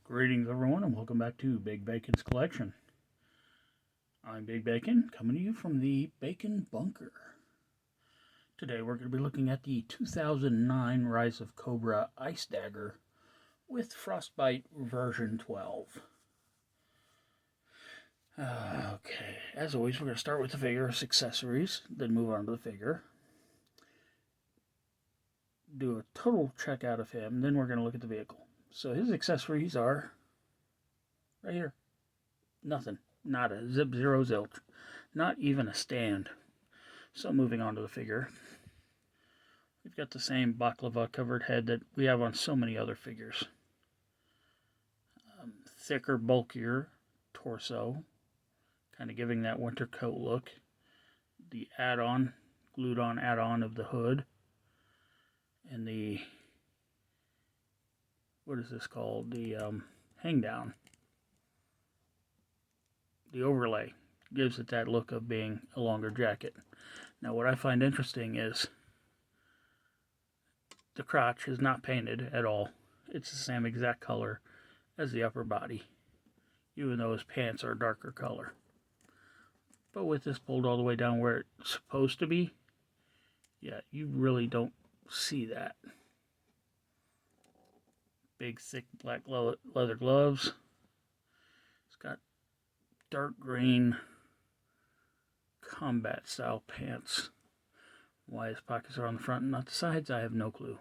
Greetings everyone and welcome back to Big Bacon's Collection. I'm Big Bacon, coming to you from the Bacon Bunker. Today we're going to be looking at the 2009 Rise of Cobra Ice Dagger with Frostbite version 12. Okay, as always we're going to start with the figure's accessories, then move on to the figure. Do a total check out of him, then we're going to look at the vehicle. So his accessories are right here. Nothing. Not a zip, zero, zilch. Not even a stand. So moving on to the figure. We've got the same baklava covered head that we have on so many other figures. Thicker, bulkier torso. Kind of giving that winter coat look. The add-on, glued on add-on of the hood. And the, what is this called? The hang down. The overlay gives it that look of being a longer jacket. Now what I find interesting is the crotch is not painted at all. It's the same exact color as the upper body, even though his pants are a darker color. But with this pulled all the way down where it's supposed to be, yeah, you really don't see that. Big, thick black leather gloves. It's got dark green combat style pants. Why his pockets are on the front and not the sides, I have no clue.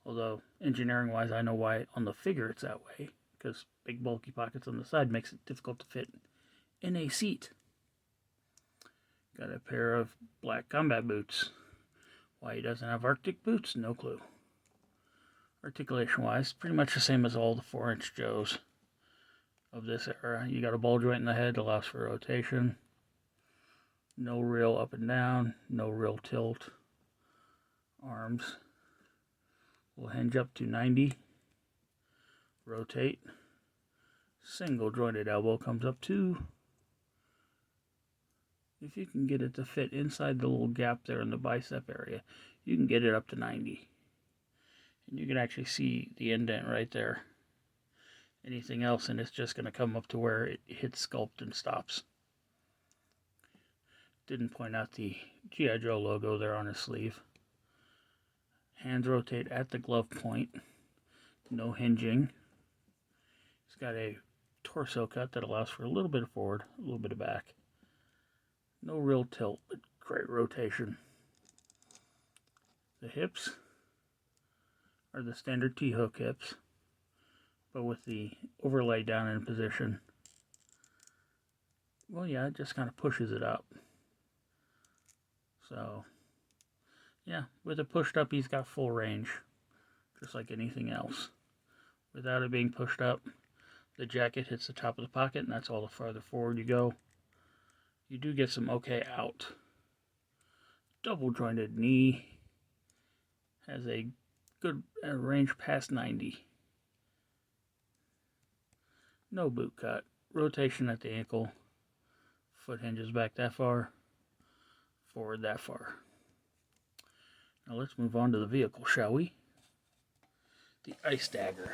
Although engineering wise I know why on the figure it's that way, because big bulky pockets on the side makes it difficult to fit in a seat. Got a pair of black combat boots. Why he doesn't have Arctic boots, no clue. Articulation wise, pretty much the same as all the 4-inch Joes of this era. You got a ball joint in the head that allows for rotation. No real up and down, no real tilt. Arms will hinge up to 90. Rotate. Single jointed elbow comes up to, if you can get it to fit inside the little gap there in the bicep area, you can get it up to 90. And you can actually see the indent right there. Anything else and it's just going to come up to where it hits sculpt and stops. Didn't point out the G.I. Joe logo there on his sleeve. Hands rotate at the glove point. No hinging. He's got a torso cut that allows for a little bit of forward, a little bit of back. No real tilt, but great rotation. The hips are the standard T-hook hips, but with the overlay down in position. Well, yeah, it just kind of pushes it up. So, yeah, with it pushed up, he's got full range, just like anything else. Without it being pushed up, the jacket hits the top of the pocket, and that's all the farther forward you go. You do get some okay out. Double jointed knee. Has a good range past 90. No boot cut. Rotation at the ankle. Foot hinges back that far. Forward that far. Now let's move on to the vehicle, shall we? The Ice Dagger.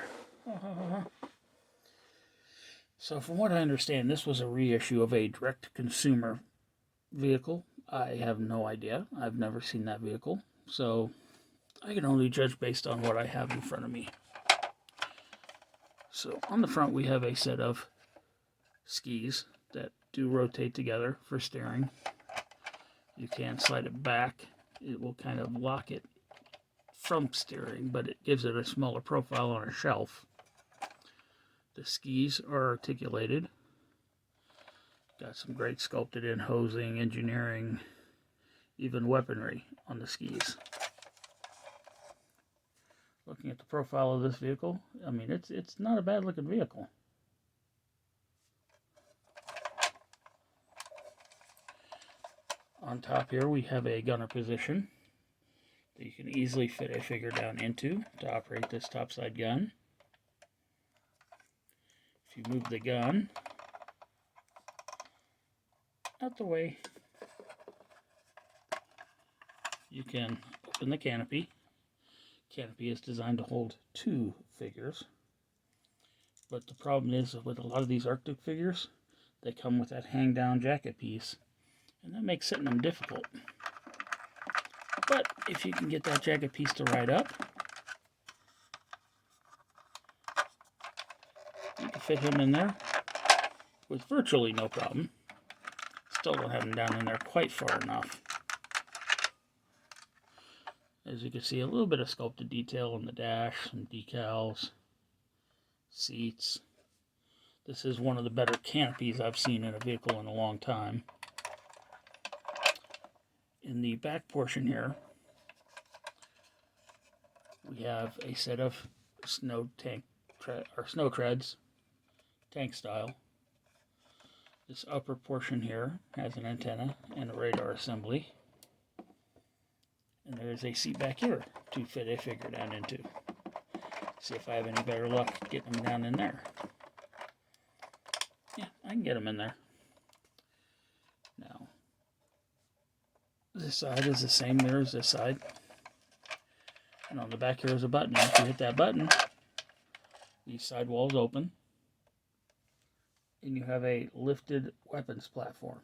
So from what I understand, this was a reissue of a direct-to-consumer vehicle. I have no idea. I've never seen that vehicle. So I can only judge based on what I have in front of me. So on the front we have a set of skis that do rotate together for steering. You can slide it back. It will kind of lock it from steering, but it gives it a smaller profile on a shelf. The skis are articulated. Got some great sculpted in hosing, engineering, even weaponry on the skis. Looking at the profile of this vehicle, I mean, it's not a bad looking vehicle. On top here we have a gunner position that you can easily fit a figure down into to operate this topside gun. If you move the gun out the way, you can open the canopy. Canopy is designed to hold 2 figures. But the problem is with a lot of these Arctic figures, they come with that hang-down jacket piece, and that makes setting them difficult. But if you can get that jacket piece to ride up, you can fit him in there with virtually no problem. Still don't have him down in there quite far enough. As you can see, a little bit of sculpted detail on the dash, some decals, seats. This is one of the better canopies I've seen in a vehicle in a long time. In the back portion here, we have a set of snow treads, tank style. This upper portion here has an antenna and a radar assembly. And there's a seat back here to fit a figure down into. See if I have any better luck getting them down in there. Yeah, I can get them in there. Now, this side is the same there as this side. And on the back here is a button. If you hit that button, these side walls open. And you have a lifted weapons platform.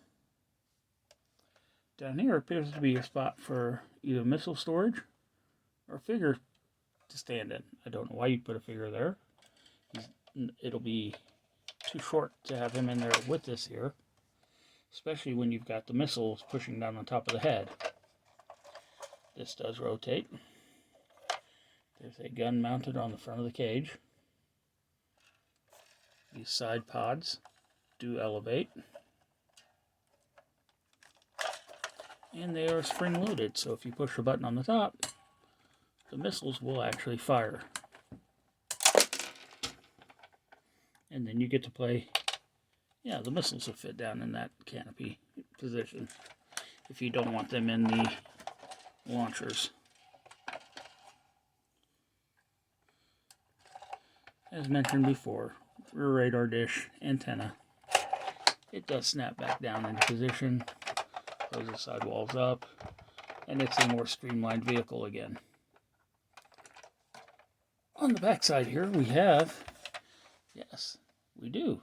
Down here appears to be a spot for either missile storage or a figure to stand in. I don't know why you put a figure there. It'll be too short to have him in there with this here, especially when you've got the missiles pushing down on top of the head. This does rotate. There's a gun mounted on the front of the cage. These side pods do elevate. And they are spring loaded, so if you push a button on the top, the missiles will actually fire. And then you get to play, yeah, the missiles will fit down in that canopy position if you don't want them in the launchers. As mentioned before, rear radar dish, antenna. It does snap back down into position. Close the sidewalls up, and it's a more streamlined vehicle again. On the back side here we have, yes, we do.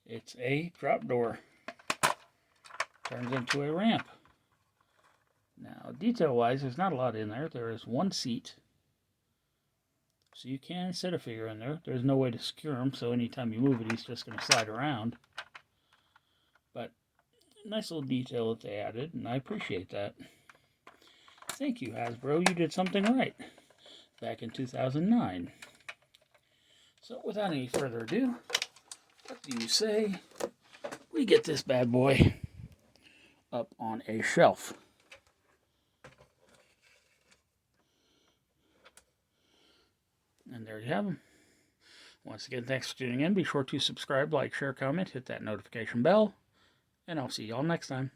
It's a drop door. Turns into a ramp. Now, detail-wise, there's not a lot in there. There is one seat. So you can set a figure in there. There's no way to secure him, so anytime you move it, he's just going to slide around. But nice little detail that they added, and I appreciate that. Thank you, Hasbro. You did something right back in 2009. So without any further ado, what do you say we get this bad boy up on a shelf? And there you have him. Once again, thanks for tuning in. Be sure to subscribe, like, share, comment, hit that notification bell, and I'll see y'all next time.